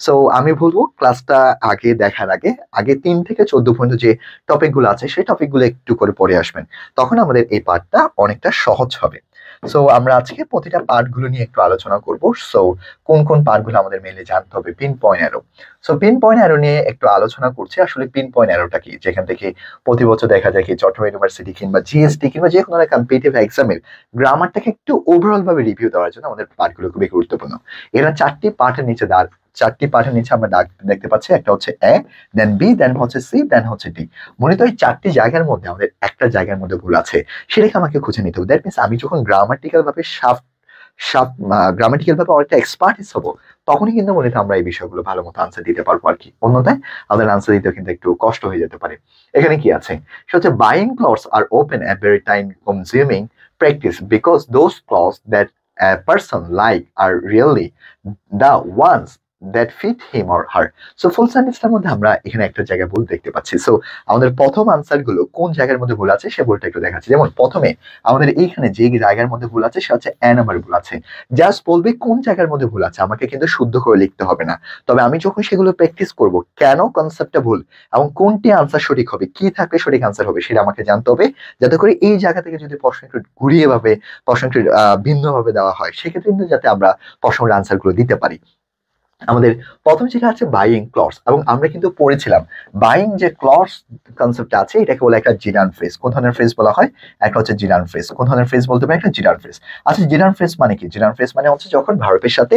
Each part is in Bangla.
সো আমি বলবো ক্লাসটা আগে দেখার আগে আগে 3 থেকে 14 পর্যন্ত যে টপিক গুলো আছে সেই টপিক গুলো একটু করে পড়ে আসবেন, তখন আমাদের এই পার্টটা অনেকটা সহজ হবে। সো আমরা আজকে প্রতিটা পার্ট গুলো নিয়ে একটু আলোচনা করব। সো কোন কোন পার্ট গুলো আমাদের মেনলি জানতে হবে, pin point arrow. So pin point arrow নিয়ে একটু আলোচনা করছি। আসলে পিন পয়েন্ট অ্যারোটা কি, যেখান থেকে প্রতি বছর দেখা যায় কি চট্টগ্রাম ইউনিভার্সিটি কিংবা জিএসটি কিংবা যে কোনো কম্পিটিটিভ এক্সামের গ্রামারটাকে একটু ওভারঅল ভাবে রিভিউ দেওয়ার জন্য আমাদের পার্টগুলো খুবই গুরুত্বপূর্ণ। এরা চারটি পার্টের নিচে আমরা দাগ দেখতে পাচ্ছি। একটা হচ্ছে এ, দেন বি, দেন হচ্ছে সি, দেন হচ্ছে ডি। মূলত এই চারটি জায়গার মধ্যে আমাদের একটা জায়গার মধ্যে ভুল আছে, সেটাকে আমাকে খুঁজে নিতে হবে। দ্যাট মিনস আমি যখন গ্রামাটিক্যাল ভাবে গ্রামাটিক্যাল ভাবে অনেকটা এক্সপার্টিস হবো, তখনই কিন্তু মূলত আমরা এই বিষয়গুলো ভালো মতো আনসার দিতে পারবো আর কি। অন্যথায় আমাদের আনসার দিতে কিন্তু একটু কষ্ট হয়ে যেতে পারে। এখানে কি আছে, সেটা হচ্ছে বাইং ক্লথস আর often a very time consuming practice because those clothes that a person like are really the ones that fit him or her. So full সেন্টেন্সটার মধ্যে আমরা এখানে একটা জায়গায় ভুল দেখতে পাচ্ছি। সো আমাদের প্রথম আনসার গুলো কোন জায়গার মধ্যে ভুল আছে সে ভুলটা একটু দেখাচ্ছি। যেমন প্রথমে আমাদের এইখানে যে জায়গার মধ্যে ভুল আছে সে হচ্ছে এ নাম্বার ভুল আছে। জাস্ট বলবে কোন জায়গার মধ্যে ভুল আছে, আমাকে কিন্তু শুদ্ধ করে লিখতে হবে না। তবে আমি যখন সেগুলো প্র্যাকটিস করব, কেন কনসেপ্টটা ভুল এবং কোনটি আনসার সঠিক হবে, কি থাকলে সঠিক আনসার হবে, সেটা আমাকে জানতে হবে। যাতে করে এই জায়গা থেকে যদি প্রশ্ন একটু ঘুরিয়ে ভাবে, প্রশ্ন একটু ভিন্নভাবে দেওয়া হয়, সেক্ষেত্রে কিন্তু যাতে আমরা প্রশ্নের আনসার গুলো দিতে পারি। আমাদের প্রথম যেটা আছে বাইং ক্লজ, এবং আমরা কিন্তু পড়েছিলাম বাইং যে ক্লজ কনসেপ্টটা আছে এটাকে বলে একটা জিরান ফ্রেজ। কোন ধরনের ফ্রেজ বলা হয়? একটা হচ্ছে জিরান ফ্রেজ। কোন ধরনের ফ্রেজ বলতে পারি? একটা জিরান ফ্রেজ। আচ্ছা, জিরান ফ্রেজ মানে কি? জিরান ফ্রেজ মানে হচ্ছে যখন ভার্বের সাথে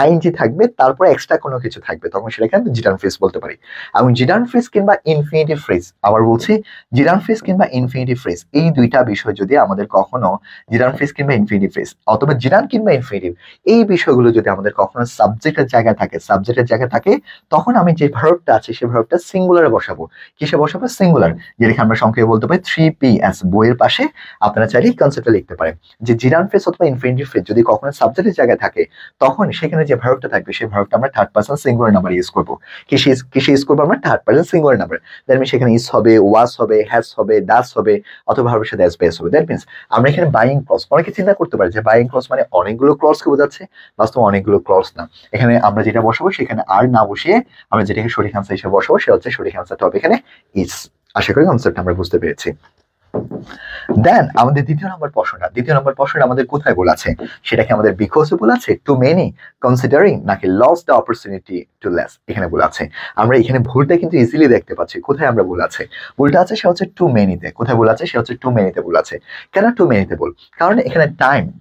আইএনজি থাকবে, তারপরে এক্সট্রা কোনো কিছু থাকবে, তখন সেটাকে আমরা জিরান ফ্রেজ বলতে পারি। এবং জিরান ফ্রেজ কিংবা ইনফিনিটিভ ফ্রেজ, আবার বলছি জিরান ফ্রেজ কিংবা ইনফিনিটিভ ফ্রেজ, এই দুইটা বিষয় যদি আমাদের কখনো জিরান ফ্রেজ কিংবা ইনফিনিটিভ ফ্রেজ অথবা জিরান কিংবা ইনফিনিটিভ, এই বিষয়গুলো যদি আমাদের কখনো সাবজেক্টের জায়গায় থাকে, তখন আমি যে ভার্বটা আছে সেই ভার্বটা সিঙ্গুলারে বসাবো। কিসে বসাবো? সিঙ্গুলার। যেটাকে আমরা সংক্ষেপে বলতে পারি 3PS। বইয়ের পাশে আপনারা চাইলে কনসেপ্টটা লিখতে পারেন যে জিরান ফ্রেজ অথবা ইনফিনিটিভ ফ্রেজ যদি কখনো সাবজেক্টের জায়গায় থাকে, তখন সেখানে যে ভার্বটা থাকবে সেই ভার্বটা আমরা third person singular number use করবো। কিসে ইউজ করবো? আমরা third person singular number. That means সেখানে ইস হবে, ওয়াজ হবে, হ্যাজ হবে, ডাস হবে, অথবা ভার্বের সাথে এস বেস হবে। দ্যাট মিনস আমরা এখানে বাইং ক্লজ, অনেকে চিন্তা করতে পারে যে বাইং ক্লজ মানে অনেকগুলো ক্লজকে বোঝাচ্ছে। বাস্তব অনেকগুলো ক্লজ না। এখানে আমরা যেটা বসাবো সেখানে আর না বসিয়ে আমরা যেটাকে সঠিক আনসার হিসেবে বসাবো সেটা হচ্ছে সঠিক আনসারটা হবে এখানে ইস। আশা করি কনসেপ্ট আমরা বুঝতে পেরেছি। দেন আমাদের দ্বিতীয় নম্বর প্রশ্নটা আমাদের কোথায় বলা আছে? সেটাকে আমাদের বিকজে বলা আছে, টু মেনি কনসিডারিং, নাকি loss the opportunity to less, এখানে বলা আছে। আমরা এখানে ভুলটা কিন্তু ইজিলি দেখতে পাচ্ছি। কোথায় আমরা ভুল আছে? ভুলটা আছে সে হচ্ছে টু মেনিতে। কোথায় ভুল আছে? সে হচ্ছে টু মেনিতে ভুল আছে। কেন টু মেনিতে ভুল? কারণ এখানে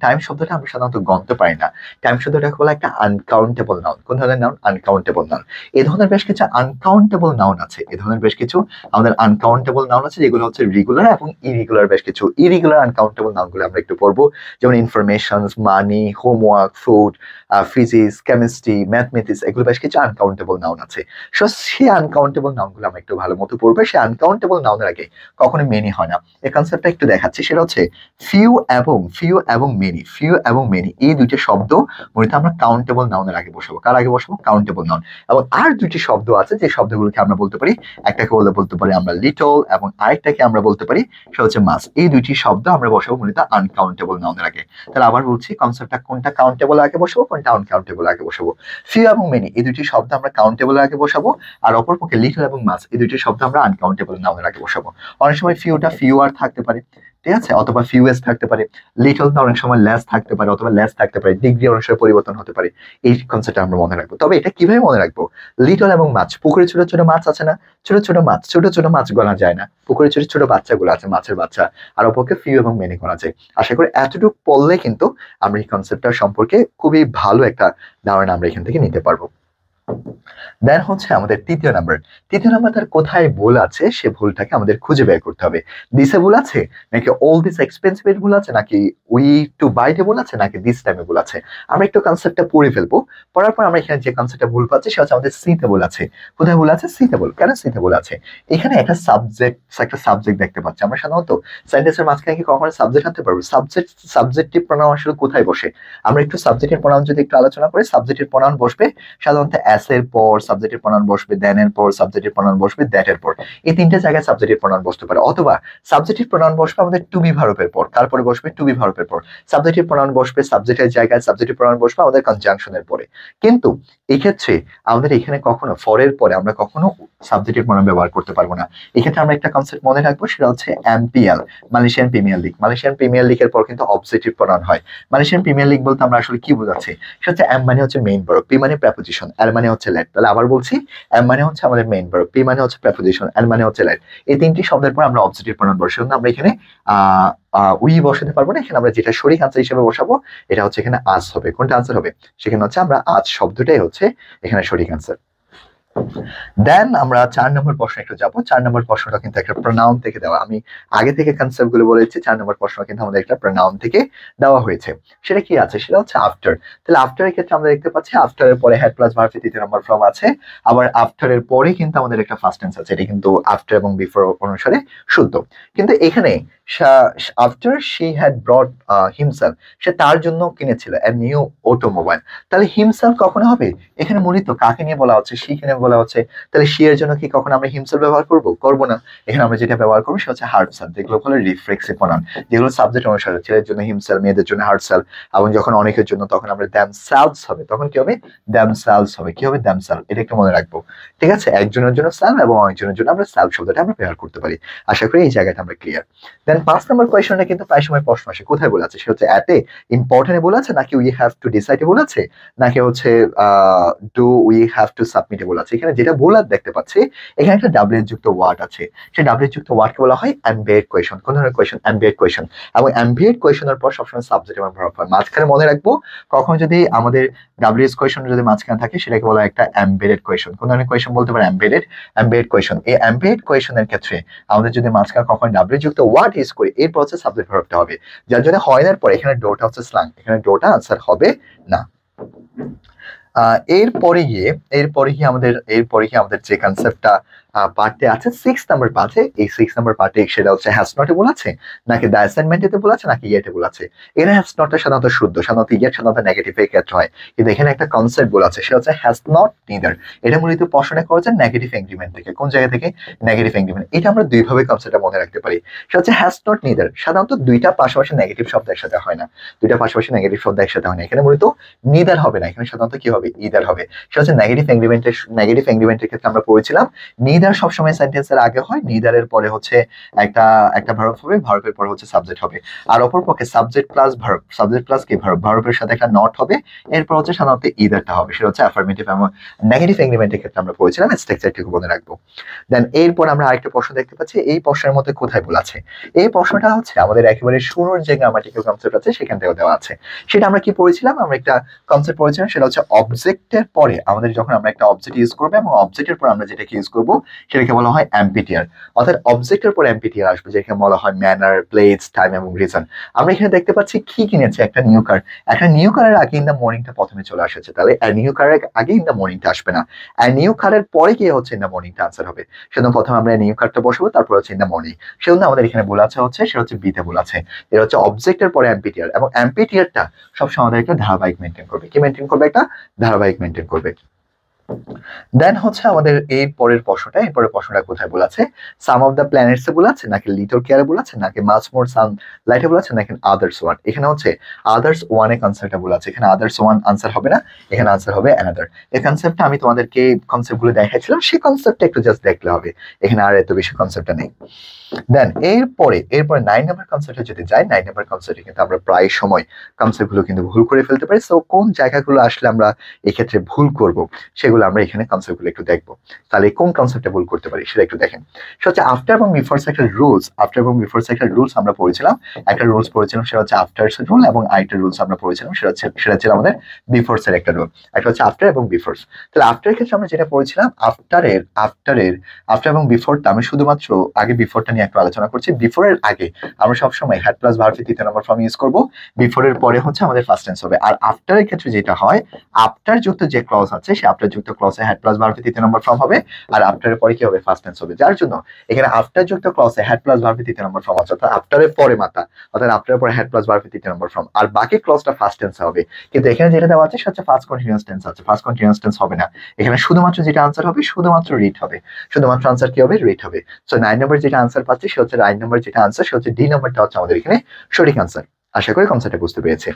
টাইম শব্দটা আমরা সাধারণত গণতে পারি না। টাইম শব্দটাকে বলা একটা আনকাউন্টেবল নাউন। কোন ধরনের নাউন? Uncountable noun. এই ধরনের বেশ কিছু আনকাউন্টেবল নাউন আছে। আমাদের আনকাউন্টেবল নাউন আছে, যেগুলো হচ্ছে রেগুলার এবং ইরেগুলার। বেশ কিছু ইরেগুলার আনকাউন্টেবল নাউনগুলো আমরা একটু পড়বো, যেমন information, money, homework, food, physics, chemistry, mathematics, এগুলো বেশ কিছু আনকাউন্টেবল নাউন আছে। সো সেই আনকাউন্টেবল নাউনগুলো আমরা একটু ভালো মতো পড়বো। সেই আনকাউন্টেবল নাউনের আগে কখনো মেনি হয় না। এই কনসেপ্টটা একটু দেখাচ্ছি। সেটা হচ্ছে ফিউ এবং মেনি, এই দুইটা শব্দ মূলত আমরা কাউন্টেবল নাউনের আগে বসাবো। কার আগে বসাবো? Countable noun. এবং আর দুইটি শব্দ আছে যে শব্দগুলোকে আমরা বলতে পারি, একটাকে বলতে পারি আমরা লিটল, এবং আরেকটাকে আমরা বলতে পারি সেটা হচ্ছে মাস। এই দুইটি শব্দ আমরা বসাবো মূলত আনকাউন্টেবল নাউনের আগে। তাহলে আবার বলছি কনসেপ্টটা, কোনটা কাউন্টেবল আগে বসাবো, কোনটা আনকাউন্টেবল আগে বসাবো। ফিউ এবং মেনি এই দুইটি শব্দ আমরা কাউন্টেবল আগে বসাবো, আর অপরপক্ষে লিটল এবং মাস এই দুইটি শব্দ আমরা আনকাউন্টেবল নাউনের আগে বসাবো। অনেক সময় ফিউ আর থাকতে পারে, ঠিক আছে, অথবা ফিউএস থাকতে পারে। লিটলটা অনেক সময় লেস থাকতে পারে, অথবা লেস থাকতে পারে। ডিগ্রি অনেক সময় পরিবর্তন হতে পারে। এই কনসেপ্টটা আমরা মনে রাখবো। তবে এটা কিভাবে মনে রাখবো? লিটল এবং মাছ, পুকুরে ছোট ছোট মাছ আছে না, ছোট ছোট মাছ গণা যায় না, পুকুরে ছোট ছোট বাচ্চাগুলো আছে, মাছের বাচ্চা। আর অপরকে ফিউ এবং মেনি করা যায়। আশা করি এতটুকু পড়লে কিন্তু আমরা এই কনসেপ্টটা সম্পর্কে খুবই ভালো একটা ধারণা আমরা এখান থেকে নিতে পারবো। দেন হচ্ছে আমাদের তৃতীয় নাম্বার তার কোথায় ভুল আছে সে ভুলটাকে আমাদের খুঁজে বের করতে হবে। দিসে ভুল আছে, নাকি অল দিস এক্সপেন্সিভ ভুল আছে, নাকি উই টু বাইতে ভুল আছে, নাকি দিস টাইমে ভুল আছে। আমরা একটু কনসেপ্টটা পড়ে ফেলবো। পড়ার পর আমরা এখানে যে কনসেপ্টটা ভুল পাচ্ছি সেটা হচ্ছে আমাদের সিতে ভুল আছে। কোথায় ভুল আছে? সিতে ভুল। কেন সিতে ভুল আছে? এখানে একটা সাবজেক্ট দেখতে পাচ্ছি। আমরা সাধারণত সেন্টেন্সের মাঝখানে কি কখনো সাবজেক্ট আনতে পারবো? সাবজেক্টিভ প্রোনাউন আসলে কোথায় বসে? আমরা একটু সাবজেক্টের প্রোনাউন যদি একটু আলোচনা করি, সাবজেক্টের প্রোনাউন বসবে সাধারণত এস এর পর সাবজেক্টিভ প্রনাউন বসবে, দেন এর পর সাবজেক্টিভ প্রনাউন বসবে, দ্যাট এর পর। এই তিনটে জায়গায় সাবজেক্টিভ প্রনাউন বসতে পারে, অথবা সাবজেক্টিভ প্রনাউন বসবে আমাদের টু বি ভার্বের পর, তারপরে বসবে টু বি ভার্বের পর। সাবজেক্টিভ প্রনাউন বসবে সাবজেক্টের জায়গায়, সাবজেক্টিভ প্রনাউন বসবে আমাদের কনজাংশনের পরে। কিন্তু এই ক্ষেত্রে আমাদের এখানে কখনো ফরের পরে আমরা কখনো সাবজেক্টিভ প্রনাউন ব্যবহার করতে পারবো না। এক্ষেত্রে আমরা একটা কনসেপ্ট মনে রাখবো, সেটা হচ্ছে MPL, Malaysian premier league. Malaysian premier লিগের পর কিন্তু অবজেক্টিভ প্রনাউন হয়। মালয়েশিয়ান প্রিমিয়ার লিগ বলতে আমরা আসলে কি বোঝাচ্ছি, সেটা হচ্ছে এম মানে হচ্ছে মেইন ভার্ব, পি মানে প্রেপোজিশন, এল মানে হচ্ছে লেট। তাহলে আবার বলছি, এম মানে হচ্ছে আমাদের মেইন ভার্ব, পি মানে হচ্ছে প্রেপোজিশন, এল মানে হচ্ছে লেট। এই তিনটি শব্দের পর আমরা অবজেক্টিভ প্রনাউন বসাবো। আমরা এখানে উই বসাতে পারবো না, এখানে আমরা যেটা শরীক আনসার হিসেবে বসাবো এটা হচ্ছে এখানে আজ হবে। কোনটা আনসার হবে, সেখানে হচ্ছে আমরা আজ শব্দটাই হচ্ছে এখানে শরীক আনসার। দেন আমরা 4 নম্বর প্রশ্ন একটু যাবো। 4 নম্বর প্রশ্নটা কিন্তু একটা প্রোনাউন থেকে দেওয়া। আমি আগে থেকে কনসেপ্ট গুলো বলেছি, 4 নম্বর প্রশ্ন কিন্তু আমাদের একটা প্রোনাউন থেকে দেওয়া হয়েছে। সেটা কি আছে, সেটা হচ্ছে আফটার। তাহলে আফটার এর ক্ষেত্রে আমরা দেখতে পাচ্ছি আফটার এর পরে হ্যাড প্লাস ভার্ব তৃতীয় নম্বর ফর্ম আছে। আবার আফটার এর পরে কিন্তু আমাদের একটা ফার্স্ট টেন্স আছে, এটা কিন্তু আফটার এবং বিফোর অনুসারে শুদ্ধ। কিন্তু এখানে after she had brought himself, সে তার জন্য কিনেছিল এ নিউ অটোমোবাইল। তাহলে হিমসেলফ কখন হবে, এখানে মূলত কাকে নিয়ে বলা হচ্ছে, শি কে নিয়ে বলা হচ্ছে। তাহলে শি এর জন্য কি কখন আমরা হিমসেলফ ব্যবহার করবো না। এখানে আমরা যেটা ব্যবহার করবো সেটা হচ্ছে হার্টসেলফ, যেগুলো হলো রিফ্লেক্সিভ প্রনাউন, যেগুলো সাবজেক্ট অনুসারে, ছেলের জন্য হিমসেলফ, মেয়েদের জন্য হার্টসেলফ, এবং যখন অনেকের জন্য তখন আমরা দ্যামসেলভস হবে, তখন কি হবে, দ্যামসেলভস হবে। কি হবে, দ্যামসেলফ। এটা একটু মনে রাখবো, ঠিক আছে। একজনের জন্য সেলফ এবং অনেকজনের জন্য আমরা সেলফ শব্দটা আমরা ব্যবহার করতে পারি। আশা করি এই জায়গাটা আমরা ক্লিয়ার। দেন 5 নম্বর কোয়েশ্চনটা কিন্তু প্রায় সময় প্রশ্ন আসে, কোথায় বলে আছে, সেটা হচ্ছে অ্যাট এ ইম্পর্টেন্টে বলে আছে, নাকি উই হ্যাভ টু ডিসাইডে বলে আছে, নাকি হচ্ছে ডু উই হ্যাভ টু সাবমিটে বলে আছে। এখানে যেটা বলার দেখতে পাচ্ছি, এখানে একটা ডাব্লিউ যুক্ত ওয়ার্ড আছে, সেই ডাব্লিউ যুক্ত ওয়ার্ডকে বলা হয় অ্যাম্বিয়েট কোয়েশ্চন। কোন ধরনের কোয়েশ্চন, অ্যাম্বিয়েট কোয়েশ্চন। এবং অ্যাম্বিয়েট কোয়েশ্চনের পর সবসময় সাবজেক্ট এবং ভার্ব হয়। মাঝখানে মনে রাখবো, কখন যদি আমাদের ডাব্লিউএস কোয়েশ্চন যদি মাঝখানে থাকে, সেটাকে বলা হয় একটা এমবেডেড কোয়েশ্চন। কোন ধরনের কোয়েশ্চন বলতে পারে, এমবেডেড কোয়েশ্চন। এই এমবেডেড কোয়েশ্চনের ক্ষেত্রে আমাদের যদি মাঝখানে কখন ডাব্লিউ যুক্ত ওয়ার্ড ইউজ করি, এরপর হচ্ছে সাবজেক্ট ভার্বটা হবে। যার জন্য হয় না পর এখানে ডোটা হচ্ছে স্ল্যাং, এখানে ডোটা আনসার হবে না। এরপরে গিয়ে আমাদের যে কনসেপ্টটা পার্টে আছে 6 নাম্বার পার্টে, এই 6 নাম্বার পার্টে সেটা হচ্ছে হ্যাজ নটে বলেছে, নাকি দ্য অ্যাসাইনমেন্টেতে বলেছে, নাকি ইয়েতে বলেছে। এখানে হ্যাজ নটটা সাধারণত শুদ্ধ, সাধারণত ইয়েট সাধারণত নেগেটিভ এর ক্ষেত্রে হয়। কিন্তু এখানে একটা কনসেপ্ট বলা আছে, সেটা হচ্ছে হ্যাজ নট নিদার। এটা মূলত প্রশ্নটা করেছে নেগেটিভ এগ্রিমেন্ট থেকে। কোন জায়গা থেকে, নেগেটিভ এগ্রিমেন্ট। এটা আমরা দুইভাবে কনসেপ্টটা মনে রাখতে পারি। সেটা হচ্ছে হ্যাজ নট নিদার, সাধারণত দুইটা পাশাপাশি নেগেটিভ শব্দ একসাথে হয় না, দুইটা পাশাপাশি নেগেটিভ শব্দ একসাথে হয় না। এখানে মূলত নিদার হবে না, এখানে সাধারণত কি হবে, ইদার হবে। সেটা হচ্ছে নেগেটিভ এগ্রিমেন্টের ক্ষেত্রে আমরা পড়েছিলাম নিদার সবসময় সেন্টেন্সের আগে হয়, নিদারের পরে হচ্ছে একটা ভার্ব হবে, ভার্বের পরে হচ্ছে সাবজেক্ট হবে। আর অপরপক্ষে subject plus verb, subject plus কি ভার্ব, ভার্বের সাথে একটা নট হবে, এরপর হচ্ছে সাধারণত ইদারটা হবে। সেটা হচ্ছে অ্যাফার্মেটিভ এবং নেগেটিভ এগ্রিমেন্টের ক্ষেত্রে আমরা পড়েছিলাম, স্ট্রাকচারটুকু মনে রাখবো। দেন এরপর আমরা আরেকটা প্রশ্ন দেখতে পাচ্ছি, এই প্রশ্নের মধ্যে কোথায় বলা আছে, এই প্রশ্নটা হচ্ছে আমাদের একেবারে শুরুর যে গ্রামাটিক্যাল কনসেপ্ট আছে সেখান থেকে দেওয়া আছে। সেটা আমরা কি পড়েছিলাম, আমরা একটা কনসেপ্ট পড়েছিলাম, সেটা হচ্ছে অবজেক্টের পরে আমাদের যখন আমরা একটা অবজেক্ট ইউজ করবো এবং অবজেক্টের পর আমরা যেটাকে ইউজ করবো সেটাকে বলা হয় এমপিটিআর। অর্থাৎ অবজেক্টের পর এমপিটিআর আসবে, যেখানে বলা হয় ম্যানার, প্লেস, টাইম এবং রিজন। আমরা এখানে দেখতে পাচ্ছি কি কিনেছে, একটা নিউ কার। একটা নিউ কারের আগে ইন দ্য মর্নিংটা প্রথমে চলে আসছে, তাহলে নিউ কারের আগে ইন দ্য মর্নিংটা আসবে না, নিউ কারের পরে গিয়ে হচ্ছে ইন দ্য মর্নিংটা আনসার হবে। সেজন্য প্রথমে আমরা নিউ কারটা বসাবো, তারপর হচ্ছে ইন দ্য মর্নিং। সেজন্য আমাদের এখানে বলা হচ্ছে সেটা হচ্ছে বিতে বলা আছে, এটা হচ্ছে অবজেক্টের পরে এমপিটিআর। এবং এমপিটিআরটা সবসময় আমাদের একটা ধারাবাহিক মেনটেন করবে। কি মেনটেন করবে, একটা ধারাবাহিক মেনটেন করবে। দেন হচ্ছে আমাদের এর পরের প্রশ্নটা কোথায় বলেছে, সাম অফ দ্য প্ল্যানেটস এ বলেছে, নাকি লিটল কেয়ারে বলেছে, নাকি মাচ মোর সানলাইটে বলেছে, নাকি আদার্স ওয়ান। এখানে হচ্ছে আদার্স ওয়ানে কনসেপ্টটা বলেছে, এখানে আদার্স ওয়ান আনসার হবে না, এখানে আনসার হবে অ্যানাদার। এই কনসেপ্টটা আমি তোমাদেরকে কনসেপ্টগুলো দেখাইছিলাম, সেই কনসেপ্টটা একটু জাস্ট দেখলে হবে, এখানে আর এত বেশি কনসেপ্টটা নেই। দেন এরপরে 9 নাম্বার কনসেপ্টে যদি যাই, 9 নাম্বার কনসেপ্টে কিন্তু আমরা প্রায় সময় কনসেপ্টগুলো কিন্তু ভুল করে ফেলতে পারি। সো কোন জায়গাগুলো আসলে আমরা এক্ষেত্রে ভুল করব সেগুলো আমরা এখানে কনসেপ্টগুলো একটু দেখবো। তাহলে কোন কনসেপ্টে ভুল করতে পারি সেটা একটু দেখেন। সেটা হচ্ছে আফটার এবং বিফোর একটা রুলস, আফটার এবং বিফোর একটা রুলস আমরা পড়েছিলাম, একটা রুলস পড়েছিলাম সেটা হচ্ছে আফটারস রুল, এবং আরেকটা রুলস আমরা পড়েছিলাম সেটা ছিল আমাদের বিফোরস এর একটা রুল। একটা হচ্ছে আফটার এবং বিফোরস। তাহলে আফটারের ক্ষেত্রে আমরা যেটা পড়েছিলাম, আফটার এবং বিফোরটা আমি শুধুমাত্র আগে বিফোরটা নিয়ে নিয়ে একটু আলোচনা করছি। বিফোর এর আগে আমরা সবসময় হ্যাড প্লাস ভার্বের তৃতীয় নম্বর ফর্ম ইউজ করব, বিফোর এর পরে হচ্ছে আমাদের ফার্স্ট টেন্স হবে। আর আফটার এর ক্ষেত্রে যেটা হয়, আফটার যুক্ত যে ক্লজ আছে সেই আফটার যুক্ত ক্লজে হ্যাড প্লাস ভার্বের তৃতীয় নম্বর ফর্ম হবে, আর আফটার এর পরে কি হবে, ফার্স্ট টেন্স হবে। যার জন্য এখানে আফটার যুক্ত ক্লজে হ্যাড প্লাস ভার্বের তৃতীয় নম্বর ফর্ম আছে, অর্থাৎ আফটার এর পরে মাতা, অর্থাৎ আফটার এর পরে হ্যাড প্লাস ভার্বের তৃতীয় নম্বর ফর্ম, আর বাকি ক্লজটা ফার্স্ট টেন্স হবে। কিন্তু এখানে যেটা দেওয়া আছে সেটা হচ্ছে ফার্স্ট কন্টিনিউয়াস টেন্স আছে, ফার্স্ট কন্টিনিউয়াস টেন্স হবে না। এখানে শুধুমাত্র যেটা আনসার হবে শুধুমাত্র রিড হবে, শুধুমাত্র আনসার কি হবে, রিড হবে। সো 9 নম্বর যেটা আনসার পাচ্ছি সে হচ্ছে 9 নম্বর যেটা আনসার সে হচ্ছে ডি নম্বরটা হচ্ছে আমাদের এখানে সঠিক আনসার। আশা করি কনসেপ্টটা বুঝতে পেরেছে।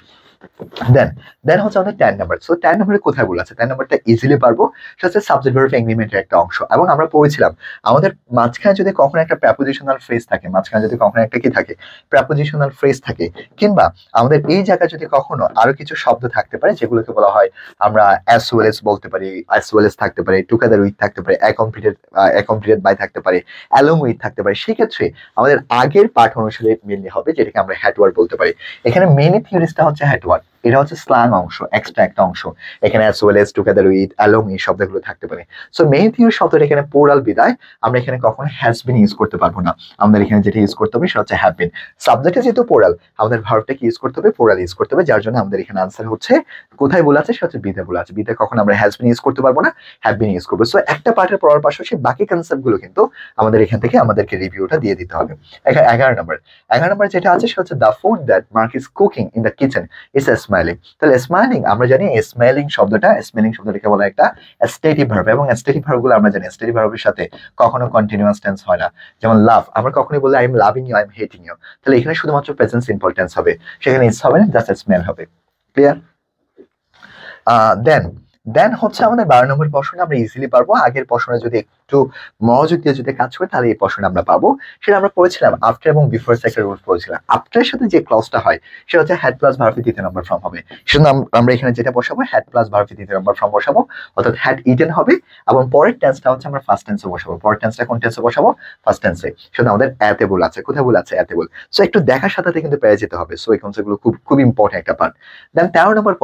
দেন হচ্ছে আমাদের 10 নাম্বার। সো 10 নম্বরে কোথায় বলা আছে, 10 নম্বরটা ইজিলি পারবো। সেটা হচ্ছে সাবজেক্ট ভার্ব এগ্রিমেন্টের একটা অংশ, এবং আমরা পড়েছিলাম আমাদের মাঝখানে যদি কখনো একটা প্রেপোজিশনাল ফ্রেজ থাকে, মাঝখানে যদি কখনো একটা কি থাকে, প্রেপোজিশনাল ফ্রেজ থাকে, কিংবা আমাদের এই জায়গায় যদি কখনো আরো কিছু শব্দ থাকতে পারে যেগুলোকে বলা হয় আমরা অ্যাজ ওয়েল এস বলতে পারি, অ্যাজ ওয়েল এস থাকতে পারে, টুগেদার উইথ থাকতে পারে, অ্যাকমপ্লিটেড বাই থাকতে পারে, অ্যালং উইথ থাকতে পারে, সেক্ষেত্রে আমাদের আগের পাঠ অনুসারে মেনলি হবে যেটাকে আমরা হ্যাড ওয়ার্ড বলতে পারি। এখানে মেইন থিওরিসটা হচ্ছে হ্যাড ওয়ার্ড, এটা হচ্ছে স্ল্যাং অংশ, এক্সট্রা একটা অংশ। এখানে as well as, together with, along এই শব্দগুলো থাকতে পারে। সো মেইন থিওরি শব্দটা এখানে পোরাল বিদায় আমরা এখানে কখনো হ্যাজ বিন ইউজ করতে পারবো না, আমাদের এখানে যেটা ইউজ করতে হবে সেটা হচ্ছে হ্যাভ বিন। সাবজেক্টে যেহেতু পোরাল, আমাদের ভার্বটা কি ইউজ করতে হবে, পোরাল ইউজ করতে হবে। যার জন্য আমাদের এখানে আনসার হচ্ছে কোথায় বলা আছে, সেটা হচ্ছে বিতে বলা আছে। বিতে কখন আমরা হ্যাজ বিন ইউজ করতে পারবো না, হ্যাভ বিন ইউজ করবো। সো একটা পার্টের পড়ার পাশাপাশি বাকি কনসেপ্ট গুলো কিন্তু আমাদের এখান থেকে আমাদেরকে রিভিউটা দিয়ে দিতে হবে। এখানে 11 নম্বর যেটা আছে সেটা হচ্ছে the food that mark is cooking in the kitchen is smiling. তাহলে স্মাইলিং আমরা জানি, স্মেলিং শব্দটাকে বলা একটা স্টেটিভ ভার্ব, এবং স্টেটিভ ভার্বগুলো আমরা জানি স্টেটিভ ভার্বের সাথে কখনো কন্টিনিউয়াস টেন্স হয় না। যেমন লাভ, আমরা কখনোই বলি I am loving you, I am hating you, তাহলে এখানে শুধুমাত্র প্রেজেন্ট সিম্পল টেন্স হবে, সেখানে ইজ হবে না, জাস্ট স্মেল হবে। ক্লিয়ার? দেন হচ্ছে আমাদের 12 নম্বর প্রশ্নটা আমরা ইজিলি পারবো। আগের প্রশ্নে যদি একটু মনোযোগ দিয়ে যদি কাজ করি তাহলে এই প্রশ্নটা আমরা পাবো। সেটা আমরা পড়েছিলাম আফটার এবং বিফোর একটা রুল পড়েছিলাম। আফটারের সাথে যে ক্লজটা হয় সেটা হচ্ছে হ্যাড প্লাস ভার্ব তৃতীয় নম্বর ফর্ম হবে। সেজন্য আমরা এখানে যেটা বসাবো হ্যাড প্লাস ভার্ব তৃতীয় নম্বর ফর্ম বসাবো, অর্থাৎ হ্যাড ইটেন হবে, এবং পরের টেন্সটা হচ্ছে আমরা ফার্স্ট টেন্সে বসাবো। পরের টেন্সটা কোন টেন্সে বসাবো, ফার্স্ট টেন্সে। সেজন্য আমাদের এতে বল আছে, কোথায় বল আছে, এতে বল। সো একটু দেখার সাথে সাথে কিন্তু পেয়ে যেতে হবে। সো এই কনসেপ্টগুলো খুব ইম্পর্টেন্ট একটা পার্ট। দেন 13 নম্বর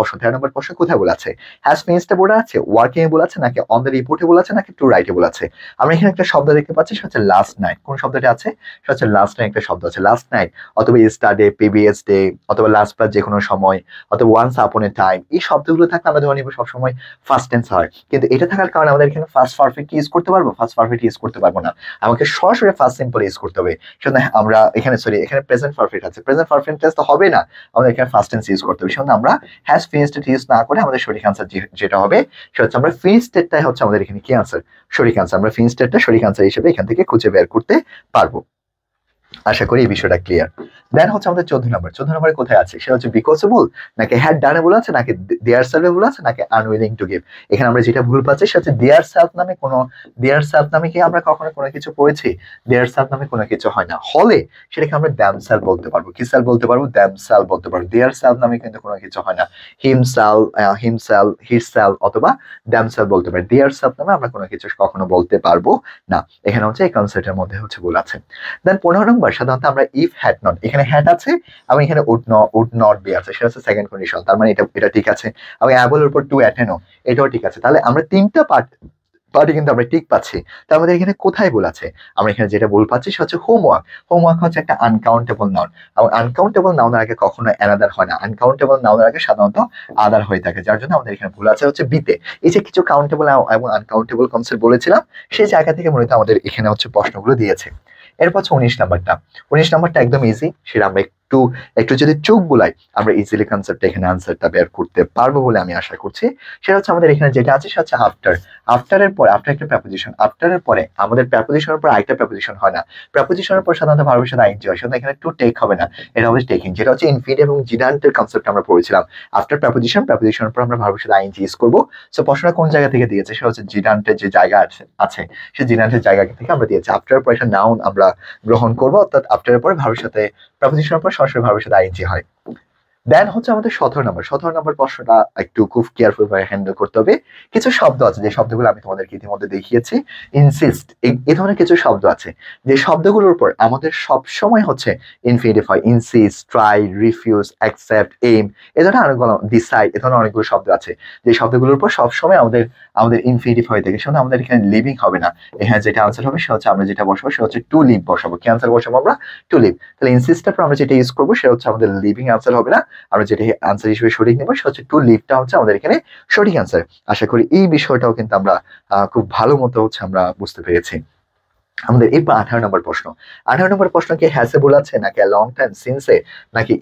প্রশ্ন কোথায় বল আছে, হ্যাজ ফিনিশড বলা আছে, ওয়ার্কিং এ বলা আছে, নাকি অন দ্য রিপোর্টে বলা আছে, নাকি টু রাইটে বলা আছে। আমরা এখানে একটা শব্দ দেখতে পাচ্ছি সেটা হচ্ছে লাস্ট নাইট। কোন শব্দটা আছে, সেটা হচ্ছে লাস্ট নাইট একটা শব্দ আছে। লাস্ট নাইট অথবা ইয়েস্টারডে, প্রিভিয়াস ডে, অথবা লাস্ট প্লাস যে কোনো সময়, অথবা ওয়ান্স আপন এ টাইম, এই শব্দগুলো থাকলে আমরা ধরে নিব সবসময় ফার্স্ট টেন্স হয়। কিন্তু এটা থাকার কারণে আমাদের এখানে ফার্স্ট পারফেক্ট ইউজ করতে পারবো, ফার্স্ট পারফেক্ট ইউজ করতে পারবো না, আমাকে সরাসরি ফার্স্ট সিম্পল ইউজ করতে হবে। সেজন্য আমরা এখানে এখানে প্রেজেন্ট পারফেক্ট আছে, প্রেজেন্ট পারফেক্ট টেন্স তো হবে না, আমাদের এখানে ফার্স্ট টেন্স ইউজ করতে হবে। সেজন্য আমরা হ্যাজ ফিনিশড ইউজ না করে আমাদের সঠিক আনসার যেটা হবে সেটা হচ্ছে আমরা ফিনিশডটাই হচ্ছে আমাদের এখানে কি আনসার, সঠিক আনসার। আমরা ফিনিশডটা সঠিক আনসার হিসেবে এখান থেকে খুঁজে বের করতে পারবো। আশা করি এই বিষয়টা ক্লিয়ার। দেন হচ্ছে আমাদের 14 নম্বরে কোথায় আছে, সেটা হচ্ছে বিকজেবল, নাকি হ্যাড ডানেবল আছে, নাকি দেয়ার সেলফেবল আছে, নাকি আনউইলিং টু গিভ। এখানে আমরা যেটা ভুল পাচ্ছি সেটা হচ্ছে দেয়ার সেলফ নামে কি আমরা কখনো কোনো কিছু পড়েছি, দেয়ার সেলফ নামে কোনো কিছু হয় না, হলে সেটাকে আমরা দ্যাম সেলফ বলতে পারবো। কি সেলফ বলতে পারবো, দ্যাম সেলফ বলতে পারবো। দেয়ার সেলফ নামে কিন্তু কোনো কিছু হয় না, হিমসেলফ, হিরসেলফ অথবা দ্যাম সেলফ বলতে পারি। দেয়ার সেলফ নামে আমরা কোনো কিছু কখনো বলতে পারবো না। এখানে হচ্ছে এই কনসেপ্টের মধ্যে হচ্ছে ভুল আছে। দেন 15 নম্বর, সাধারণত আমরা ইফ হ্যাড নট, এখানে হ্যাড আছে এবং এখানে উড নট বি আছে, সেটা হচ্ছে সেকেন্ড কন্ডিশন, তার মানে এটা ঠিক আছে। এবং অ্যাবল উপর টু অ্যাটেনো, এটাও ঠিক আছে। তাহলে আমরা তিনটা পার্টি কিন্তু আমরা ঠিক পাচ্ছি। তার মধ্যে এখানে কোথায় ভুল আছে, আমরা এখানে যেটা ভুল পাচ্ছি সেটা হচ্ছে হোমওয়ার্ক হচ্ছে একটা আনকাউন্টেবল নাউন, এবং আনকাউন্টেবল নাউনের আগে কখনো অ্যানাদার হয় না, আনকাউন্টেবল নাউনের আগে সাধারণত আদার হয়ে থাকে। যার জন্য আমাদের এখানে ভুল আছে হচ্ছে বিতে। এই যে কিছু কাউন্টেবল এবং আনকাউন্টেবল কনসেপ্ট বলেছিলাম, সেই জায়গা থেকে মূলত আমাদের এখানে হচ্ছে প্রশ্নগুলো দিয়েছে। এরপর হচ্ছে 19 নাম্বারটা একদম ইজি, সেটা আমরা একটু যদি চোখ বুলাই আমরা ইজিলি কনসেপ্ট এখানে আনসারটা বের করতে পারবো বলে আমি আশা করছি। সেটা হচ্ছে আমাদের এখানে যেটা আছে সেটা হচ্ছে আফটারের পরে, আফটার একটা প্রেপোজিশন, আফটারের পরে আমাদের প্রেপোজিশনের পর আরেকটা প্রেপোজিশন হয় না, প্রেপোজিশনের পর সাধারণত ভার্বের সাথে আইএনজি হয়, সেজন্য এখানে টু টেক হবে না, এটা হবে টেকিং, যেটা হচ্ছে ইনফিনিটিভ এবং জিরান্টের কনসেপ্ট আমরা পড়েছিলাম। আফটার প্রেপোজিশনের পর আমরা ভার্বের সাথে আইএনজি ইউজ করবো। সো প্রশ্নটা কোন জায়গা থেকে দিয়েছে, সেটা হচ্ছে জিরান্টের যে জায়গা আছে সেই জিরান্টের জায়গা থেকে আমরা দিয়েছি। আফটারের পর একটা নাউন আমরা গ্রহণ করবো, অর্থাৎ আফটারের পরে ভার্বের সাথে প্রেপোজিশনের পর সরাসরি ভার্বের সাথে আইএনজি হয়। দেন হচ্ছে আমাদের 17 নম্বর প্রশ্নটা একটু খুব কেয়ারফুল ভাবে হ্যান্ডেল করতে হবে। কিছু শব্দ আছে যে শব্দগুলো আমি তোমাদেরকে ইতিমধ্যে দেখিয়েছি, ইনসিস্ট, এই ধরনের কিছু শব্দ আছে যে শব্দগুলোর উপর আমাদের সব সময় হচ্ছে ইনফিনিটিভ হয়। Insist, try, refuse, accept, aim, এ ধরনের অনেকগুলো, ডিসাইড, এ ধরনের অনেকগুলো শব্দ আছে যে শব্দগুলোর উপর সবসময় আমাদের আমাদের ইনফিনিটিভ হয়ে থাকে। সেজন্য আমাদের এখানে লিভিং হবে না, এখানে যেটা আনসার হবে সেটা হচ্ছে আমরা যেটা বসাবো সেটা হচ্ছে টু লিভ বসাবো। কি আনসার বসাবো আমরা? To leave. তাহলে ইনসিস্টের পর আমরা যেটা ইউজ করবো সেটা হচ্ছে আমাদের লিভিং আনসার হবে না, আমরা যেটা আনসার হিসেবে সঠিক নেবো সেটা হচ্ছে টু লিভটা হচ্ছে আমাদের এখানে সঠিক আনসার। আশা করি এই বিষয়টাও কিন্তু আমরা খুব ভালো মতো হচ্ছে আমরা বুঝতে পেরেছি। আমাদের এই 18 নম্বর প্রশ্ন, 18 নম্বর প্রশ্ন কি হ্যাসে বলেছে নাকি লং টাইম সিন্সে নাকি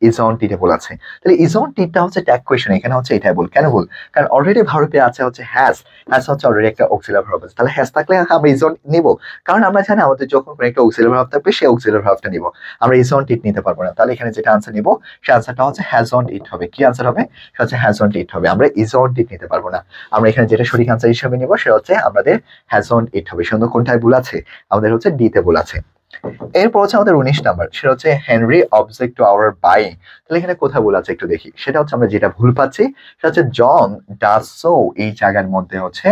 ইজ অন টিতে বলেছে? তাহলে ইজ অন টিটা হচ্ছে ট্যাগ কোয়েশ্চেন, এখানে হচ্ছে এটাই বল। কেন বল? কারণ অলরেডি ভার্বে আছে হচ্ছে হ্যাজ, হ্যাজ হচ্ছে অলরেডি একটা অক্সিলারি ভার্ব আছে, তাহলে হ্যাজ থাকলে আমরা ইজ অন নিব। কারণ আমরা জানি আমাদের যখন কোনো একটা অক্সিলারি ভার্ব থাকবে সেই অক্সিলারি ভার্বটা নিব, আমরা ইজ অন টিট নিতে পারবো না। তাহলে এখানে যেটা আনসার নিব সেই আনসারটা হচ্ছে হ্যাজ অন ইট হবে। কি আনসার হবে? সেটা হচ্ছে হ্যাজ অন ইট হবে, আমরা ইজ অন টিট নিতে পারবো না। আমরা এখানে যেটা সঠিক আনসার হিসেবে নিব সেটা হচ্ছে আমাদের হ্যাজ অন ইট হবে। সুন্দর, কোনটায় ভুল আছে? আমাদের হচ্ছে ডি তে ভুল আছে। এরপর হচ্ছে আমাদের 19 নম্বর, সেটা হচ্ছে Henry object to our buying. তাহলে এখানে কোথায় ভুল আছে একটু দেখি। সেটা হচ্ছে আমরা যেটা ভুল পাচ্ছি সেটা হচ্ছে জন ডাজ সো, এই জায়গার মধ্যে হচ্ছে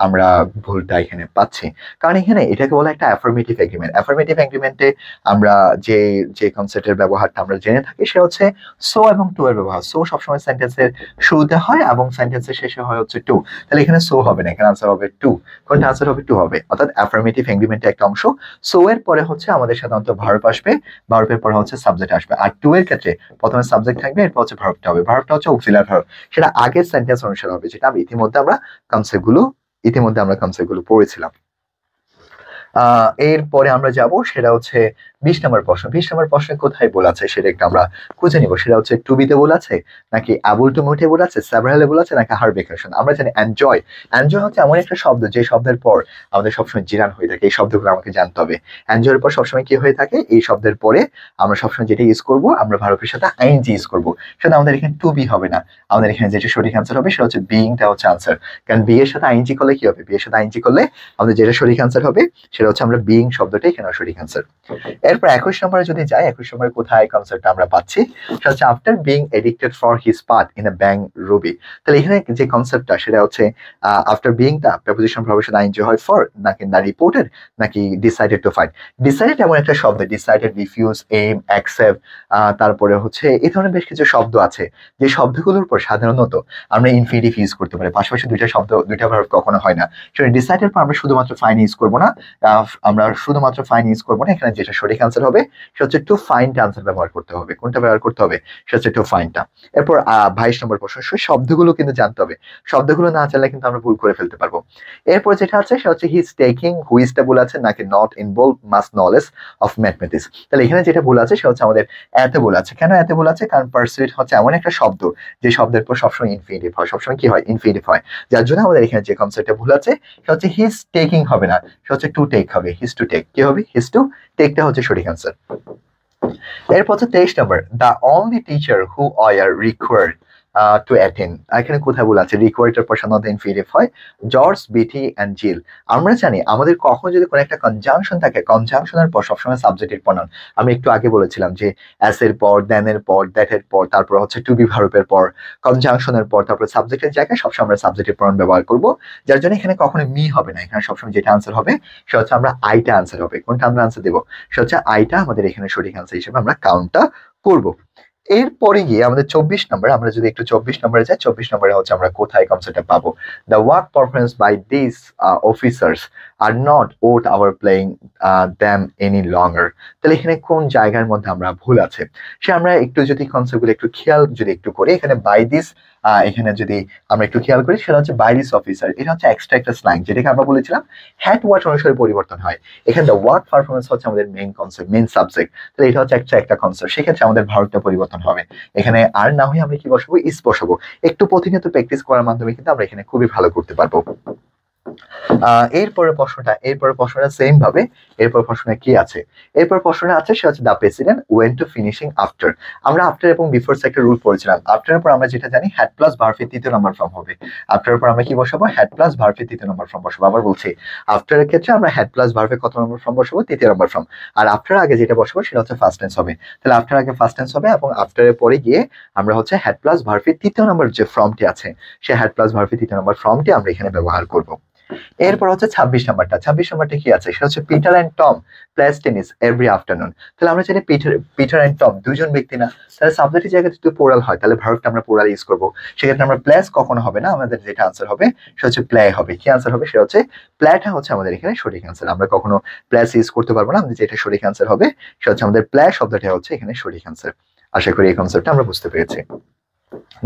আমরা ভুলটা এখানে পাচ্ছি। কারণ এখানে এটাকে বলা একটা অ্যাফার্মেটিভ এগ্রিমেন্ট। অ্যাফার্মেটিভ এগ্রিমেন্টে আমরা যে যে কনসেপ্টের ব্যবহারটা আমরা জেনে থাকি সেটা হচ্ছে সো এবং টু এর ব্যবহার। সো সবসময় সেন্টেন্সের শুরুতে হয় এবং সেন্টেন্সের শেষে হয় হচ্ছে টু। তাহলে এখানে সো হবে না, এখানে আনসার হবে টু। কোনটা আনসার হবে? টু হবে। অর্থাৎ অ্যাফার্মেটিভ এগ্রিমেন্টের একটা অংশ। সো এর পরে হচ্ছে আমাদের সাধারণত ভার্ব আসবে, ভার্বের পরে হচ্ছে সাবজেক্ট আসবে। আর টু এর ক্ষেত্রে প্রথমে সাবজেক্ট থাকবে, এরপর হচ্ছে ভার্বটা হবে। ভার্বটা হচ্ছে অক্সিলারি ভার্ব, সেটা আগের সেন্টেন্স অনুসারে হবে, যেটা ইতিমধ্যে আমরা কনসেপ্টগুলো পড়েছিলাম। এরপরে আমরা যাব সেটা হচ্ছে 20 নম্বর প্রশ্ন। 20 নম্বর প্রশ্নে কোথায় বলেছে সেটা একটু আমরা খুঁজে নিব। সেটা হচ্ছে টু বিতে বলেছে নাকি অ্যাবল টু মুটে বলেছে, সেভারালে বলেছে নাকি হার ভেকেশন। আমরা জানি এনজয়, এনজয় হচ্ছে এমন একটা শব্দ যে শব্দের পর আমাদের সবসময় জিরান হয়ে থাকে। এই শব্দগুলো আমাকে জানতে হবে। এনজয়ের পর সবসময় কি হয়ে থাকে? এই শব্দের পরে আমরা সবসময় যেটা ইউজ করব, আমরা ভার্বের সাথে আইএনজি ইউজ করব। সেটা আমাদের এখানে টু বি হবে না, আমাদের এখানে যেটা সঠিক আনসার হবে সেটা হচ্ছে বিইংটা হচ্ছে আনসার। কারণ বি এর সাথে আইএনজি করলে কি হবে? বি এর সাথে আইএনজি করলে আমাদের যেটা সঠিক আনসার হবে সেটা হচ্ছে আমরা বিইং শব্দটা এখানে সঠিক আনসার। এরপর 21 নম্বরে যদি যাই, 21 নম্বরে কোথায় কনসেপ্টটা আমরা পাচ্ছি সেটা হচ্ছে after being addicted for his part in a bang Ruby. তাহলে এখানে যে কনসেপ্টটা সেটা হচ্ছে আফটার বিংটা প্রেপোজিশন ভার্বের সাথে আইএনজি হয় ফর, নাকি না রিপোর্টেড, নাকি ডিসাইডেড টু ফাইট। ডিসাইডেড এমন একটা শব্দ, ডিসাইডেড, রিফিউজ, এইম, অ্যাকসেপ্ট, তারপরে হচ্ছে এই ধরনের বেশ কিছু শব্দ আছে যে শব্দগুলোর উপর সাধারণত আমরা ইনফিনিটিভ ইউজ করতে পারি। পাশাপাশি দুইটা ভার্ব কখনো হয় না। সেটা ডিসাইডেড পর আমরা শুধুমাত্র ফাইন ইউজ করবো না, আমরা শুধুমাত্র ফাইন ইউজ করবো না। এখানে যেটা সঠিক আনসার হবে সেটা হচ্ছে টু ফাইন্ড আনসার ব্যবহার করতে হবে। কোনটা ব্যবহার করতে হবে? সেটা হচ্ছে টু ফাইন্ডটা। এরপর 22 নম্বর প্রশ্ন, শব্দগুলো কিন্তু জানতে হবে। শব্দগুলো না জানলে কিন্তু আমরা ভুল করে ফেলতে পারবো। এরপর যেটা আছে সেটা হচ্ছে হিজ টেকিং, হুইজটা ভুল আছে নাকি not involve much knowledge of mathematics. তাহলে এখানে যেটা ভুল আছে সেটা হচ্ছে আমাদের এতে ভুল আছে। কেন এতে ভুল আছে? কারণ পারসুইট হচ্ছে এমন একটা শব্দ যে শব্দের পর সবসময় ইনফিনিটিভ হয়, সবসময় কি হয়? ইনফিনিটিভ হয়। যার জন্য আমাদের এখানে যে কনসেপ্টটা ভুল আছে সেটা হচ্ছে হিজ টেকিং হবে না, সেটা হচ্ছে টু টেক হবে। হিজ টু টেক কি হবে? হিজ টু টেকটা হচ্ছে সঠিক আনসার। এরপর হচ্ছে 23 নম্বর, the only teacher who are required to attend. এখানে কোথায় বলা আছে রিকোয়ার্ডের পর সাধারণত ইনফিনিটিভ হয়। জর্জ, বিটি এন্ড জিল। আমরা জানি আমাদের কখন যদি কোনো একটা কনজাংশন থাকে, কনজাংশনের পর সবসময় সাবজেক্টের প্রনাউন। আমি একটু আগে বলেছিলাম যে অ্যাস এর পর, দেন এর পর, দ্যাট এর পর, তারপর হচ্ছে টু বি ভার্বের পর, কনজাংশনের পর, তারপর সাবজেক্টের জায়গায় সবসময় আমরা সাবজেক্টের প্রনাউন ব্যবহার করব। যার জন্য এখানে কখনো মি হবে না, এখানে সবসময় যেটা আনসার হবে সেটা হচ্ছে আমরা আইটা আনসার হবে। কোনটা আমরা আনসার দেবো? সেটা হচ্ছে আইটা আমাদের এখানে সঠিক আনসার হিসেবে আমরা কাউন্টটা করব। এরপরে গিয়ে আমাদের 24 নম্বর, আমরা যদি একটু 24 নম্বরে যাই, 24 নম্বরে হচ্ছে আমরা কোথায় কনসেপ্টটা পাবো? The work performance by this officers are not ought our playing them any longer. তাহলে এখানে কোন জায়গার মধ্যে আমরা ভুল আছে সে আমরা একটু যদি কনসেপ্টগুলো একটু খেয়াল যদি একটু করি, এখানে বাই দিস, এখানে যদি আমরা একটু খেয়াল করি সেটা হচ্ছে বাই দিস অফিসার, এটা হচ্ছে এক্সট্রা একটা স্ল্যাং যেটাকে আমরা বলেছিলাম হ্যাট ওয়ার্ড অনুসারে পরিবর্তন হয়। এখানে দ্য ওয়ার্ক পারফরমেন্স হচ্ছে আমাদের মেইন কনসেপ্ট, মেইন সাবজেক্ট, তাহলে এটা হচ্ছে একটা কনসেপ্ট। সেক্ষেত্রে আমাদের ভার্বটা পরিবর্তন হবে। এখানে আর না হয়ে আমরা কি বসাবো? ইস বসাবো। একটু প্রতিনিয়ত প্র্যাকটিস করার মাধ্যমে কিন্তু আমরা এখানে খুবই ভালো করতে পারবো। এরপরের প্রশ্নটা সেম ভাবে এরপর প্রশ্নে কি আছে, এরপর প্রশ্নটা আছে সে হচ্ছে the president went to finishing after. আমরা আফটার এবং বিফোর একটা রুল পড়েছিলাম। আফটারের পর আমরা যেটা জানি হ্যাড প্লাস ভার্বের তৃতীয় নাম্বার ফর্ম হবে। আফটারের পর আমরা কি বসাবো? হ্যাড প্লাস ভার্বের তৃতীয় নাম্বার ফর্ম বসাবো। আবার বলছি, আফটারের ক্ষেত্রে আমরা হ্যাড প্লাস ভার্বের কত নম্বর ফর্ম বসাবো? তৃতীয় নম্বর ফর্ম। আর আফটার আগে যেটা বসাবো সেটা হচ্ছে ফার্স্ট টেন্স হবে। তাহলে আফটার আগে ফার্স্ট টেন্স হবে এবং আফটারের পরে গিয়ে আমরা হচ্ছে হ্যাড প্লাস ভার্বের তৃতীয় নম্বর যে ফর্মটি আছে সে হ্যাড প্লাস ভার্বের তৃতীয় নম্বর ফর্মটি আমরা এখানে ব্যবহার করব। এরপর হচ্ছে 26 নাম্বারটা। 26 নাম্বারটা কি আছে? সেটা হচ্ছে Peter and Tom plays tennis every afternoon. তাহলে আমরা জানি পিটার এন্ড টম দুইজন ব্যক্তি না, তাহলে সাবজেক্টের জায়গায় যদি পোরাল হয় তাহলে ভার্বটা আমরা পোরাল ইউজ করব। সেক্ষেত্রে আমরা প্লেস কখনো হবে না, আমাদের যেটা আনসার হবে সেটা হচ্ছে প্লে হবে। কি আনসার হবে? সেটা হচ্ছে প্লেটা হচ্ছে আমাদের এখানে সঠিক আনসার। আমরা কখনো প্লেস ইউজ করতে পারবো না, আমাদের যেটা সঠিক আনসার হবে সেটা হচ্ছে আমাদের প্লে শব্দটা হচ্ছে এখানে সঠিক আনসার। আশা করি এই কনসেপ্টটা আমরা বুঝতে পেরেছি।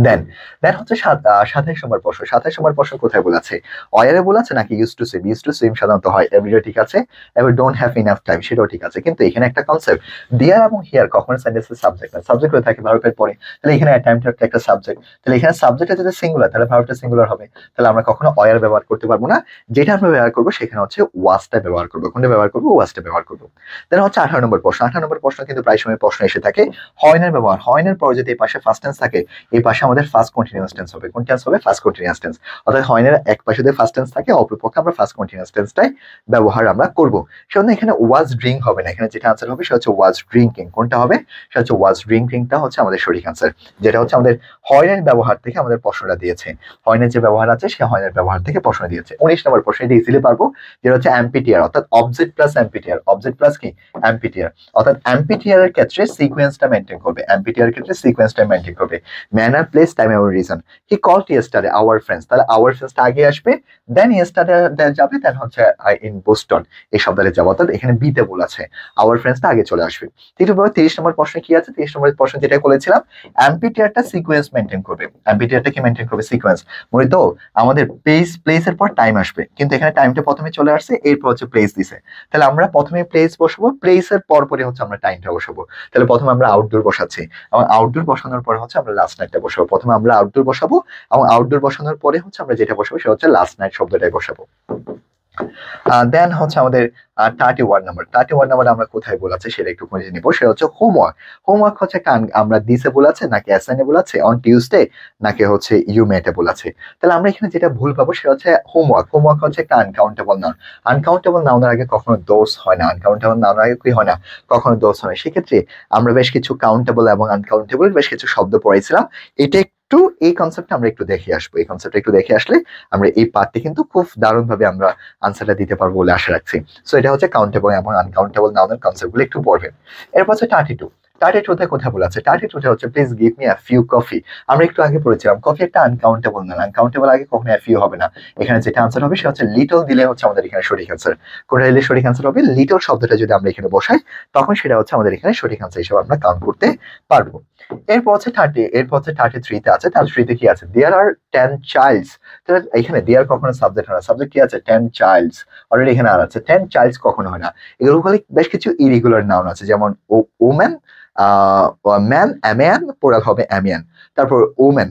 দেন দেন হচ্ছে 27 নম্বর প্রশ্ন। 27 নম্বর প্রশ্ন কোথায় বলেছে? অয়ারে বলেছে নাকি use to swim? Use to swim সাধারণত হয়, এভরিডে ঠিক আছে, এবার ডোন্ট হ্যাভ ইনাফ টাইম সেটাও ঠিক আছে। কিন্তু এখানে একটা কনসেপ্ট, দেয়ার এবং হিয়ার কখনো সেন্টেন্সের সাবজেক্ট না, সাবজেক্ট হয়ে থাকে ভার্বের পরে। তাহলে এখানে টাইমটা একটা সাবজেক্ট, তাহলে এখানে সাবজেক্টটা যদি সিঙ্গুলার তাহলে ভার্বটা সিঙ্গুলার হবে। তাহলে আমরা কখনো অয়ার ব্যবহার করতে পারবো না, যেটা আমরা ব্যবহার করবো সেখানে হচ্ছে ওয়াজটা ব্যবহার করবো। কোনটা ব্যবহার করবো? ওয়াজটা ব্যবহার করবো। দেন হচ্ছে 18 নম্বর প্রশ্ন। 18 নম্বর প্রশ্ন কিন্তু প্রায় সময় প্রশ্ন এসে থাকে হয়নের ব্যবহার। হয়নের পর যদি এই পাশে ফার্স্ট টেন্স থাকে এই পাশে আমাদের ফার্স্ট কন্টিনিউয়াস টেন্স হবে। কোন টেন্স হবে? First continuous tense. অর্থাৎ হয়নের এক পাশে যদি ফার্স্ট টেন্স থাকে অপর পক্ষে আমরা ফার্স্ট কন্টিনিউয়াস টেন্সটাই ব্যবহার আমরা করব। সেজন্য এখানে ওয়াজ ড্রিঙ্ক হবে না, এখানে যেটা আনসার হবে সেটা হচ্ছে ওয়াজ ড্রিঙ্কিং। কোনটা হবে? সেটা হচ্ছে ওয়াজ ড্রিঙ্কিংটা হচ্ছে আমাদের সঠিক আনসার, যেটা হচ্ছে আমাদের হয়নের ব্যবহার থেকে আমাদের প্রশ্নটা দিয়েছে। হয়নের যে ব্যবহার আছে সে হয়নের ব্যবহার থেকে প্রশ্ন দিয়েছে। 19 নম্বর প্রশ্ন, এটা ইজিলি পারবো, যেটা হচ্ছে অ্যাম্পিটিয়ার অর্থাৎ অবজেক্ট প্লাস অ্যাম্পিটিয়ার। অবজেক্ট প্লাস কি? অ্যাম্পিটিয়ার। অর্থাৎ অ্যাম্পিটিয়ারের ক্ষেত্রে সিকোয়েন্সটা মেইনটেইন করবে, অ্যাম্পিটিয়ারের ক্ষেত্রে সিকোয়েন্সটা মেইনটেইন করবে। ম্যানার, প্লেস, টাইম এবং reason. He called yesterday our friends, তাহলে আওয়ার ফ্রেন্ডসটা আগে আসবে, দেন ইয়েস্টারডে যাবে, দেন হচ্ছে ইন বোস্টন এই শব্দটা যাবে। অর্থাৎ এখানে বিতে বল আছে, আওয়ার ফ্রেন্ডসটা আগে চলে আসবে। ঠিক আছে, 30 নম্বর প্রশ্ন কি আছে? 30 নম্বর প্রশ্ন যেটা বলেছিলাম অ্যাম্পিটিয়ারটা সিকোয়েন্স মেইনটেইন করবে। অ্যাম্পিটিয়ারটা কি মেইনটেইন করবে? সিকোয়েন্স। মনে তো আমাদের প্লেসের পর টাইম আসবে, কিন্তু এখানে টাইমটা প্রথমে চলে আসছে, এরপর হচ্ছে প্লেস দিছে। তাহলে আমরা প্রথমে প্লেস বসাবো, প্লেসের পরে হচ্ছে আমরা টাইমটা বসাবো। তাহলে প্রথমে আমরা আউটডোর বসাচ্ছি এবং আউটডোর বসানোর পরে হচ্ছে আমরা লাস্ট নাইটটা বসাবো। প্রথমে আমরা আউটডোর বসাবো এবং আউটডোর বসানোর পরে হচ্ছে আমরা যেটা বসাবো সেটা হচ্ছে লাস্ট নাইট শব্দটাই বসাবো। দেন হচ্ছে আমাদের 31 নাম্বার। 31 নাম্বার আমরা কোথায় বলেছে সেটা একটু খুঁজে নিব। সেটা হচ্ছে হোমওয়ার্ক। হোমওয়ার্ক হচ্ছে আমরা দিছে বলেছে নাকি অ্যাসাইনে বলেছে অন টিউসডে নাকি হচ্ছে ইউ মেটে বলেছে। তাহলে আমরা এখানে যেটা ভুল পাবো সেটা হচ্ছে হোমওয়ার্ক। হোমওয়ার্ক হচ্ছে একটা আনকাউন্টেবল নাউন। আনকাউন্টেবল নাউনের আগে কখনো দোষ হয় না, আনকাউন্টেবল নাউনের আগে কি হয় না? কখনো দোষ হয় না। সেক্ষেত্রে আমরা বেশ কিছু কাউন্টেবল এবং আনকাউন্টেবল বেশ কিছু শব্দ পড়েছিলাম। এটা একটু এই কনসেপ্টটা আমরা একটু দেখে আসবো। এই কনসেপ্টটা একটু দেখে আসলে আমরা এই পার্টটি কিন্তু খুব দারুণ ভাবে আমরা আনসারটা দিতে পারবো বলে আশা রাখছি। সো এটা হচ্ছে কাউন্টেবল এবং আনকাউন্টেবল নাউনের কনসেপ্টগুলো একটু পড়বেন। এরপর হচ্ছে 32। 32 কোথায় বলা আছে? 32 হচ্ছে please give me a few coffee. আমরা একটু আগে পড়েছিলাম কফি একটা আনকাউন্টেবল না, আনকাউন্টেবল আগে কখনো আ ফিউ হবে না। এখানে যেটা আনসার হবে সেটা হচ্ছে লিটল দিলে হচ্ছে আমাদের এখানে সঠিক আনসার। কোনটা দিলে সঠিক আনসার হবে? লিটল শব্দটা যদি আমরা এখানে বসাই তখন সেটা হচ্ছে আমাদের এখানে সঠিক আনসার হিসেবে আমরা কাউন্ট করতে পারবো। এরপর হচ্ছে 33 তে আছে। 33 তে কি আছে? দেয়ার আর 10 চাইল্ডস। তাহলে এখানে দেয়ার কখনো সাবজেক্ট হয় না, সাবজেক্ট কি আছে? 10 চাইল্ডস। অলরেডি এখানে আর আছে 10 চাইল্ডস কখনো হয় না। এগুলো বেশ কিছু ইরেগুলার নাউন আছে, যেমন ওম্যান, ম্যান, অ্যামিয়ান পোরাল হবে অ্যামিয়ান। তারপর ওম্যান